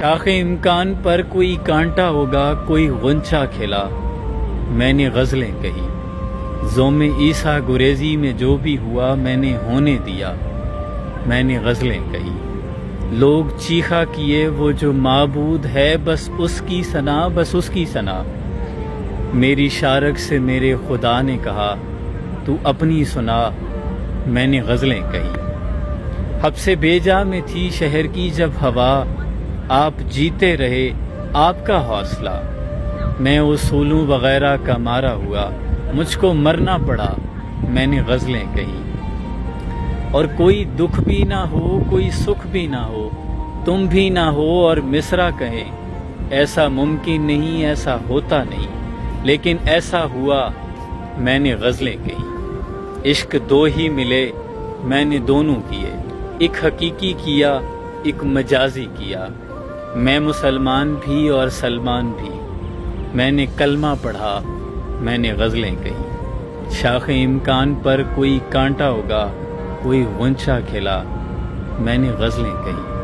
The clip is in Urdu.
شاخ امکان پر کوئی کانٹا ہوگا، کوئی غنچہ کھلا، میں نے غزلیں کہی۔ زوم عیسیٰ گریزی میں جو بھی ہوا میں نے ہونے دیا، میں نے غزلیں کہی۔ لوگ چیخا کیے وہ جو معبود ہے، بس اس کی ثنا، بس اس کی ثنا۔ میری شارک سے میرے خدا نے کہا تو اپنی سنا، میں نے غزلیں کہی۔ حبس بیجا میں تھی شہر کی جب ہوا، آپ جیتے رہے آپ کا حوصلہ۔ میں اصولوں وغیرہ کا مارا ہوا، مجھ کو مرنا پڑا، میں نے غزلیں کہی۔ اور کوئی دکھ بھی نہ ہو، کوئی سکھ بھی نہ ہو، تم بھی نہ ہو اور مصرع کہیں، ایسا ممکن نہیں، ایسا ہوتا نہیں، لیکن ایسا ہوا، میں نے غزلیں کہی۔ عشق دو ہی ملے، میں نے دونوں کیے، ایک حقیقی کیا، ایک مجازی کیا۔ میں مسلمان بھی اور سلمان بھی، میں نے کلمہ پڑھا، میں نے غزلیں کہی۔ شاخ امکان پر کوئی کانٹا ہوگا، کوئی غنچہ کھلا، میں نے غزلیں کہی۔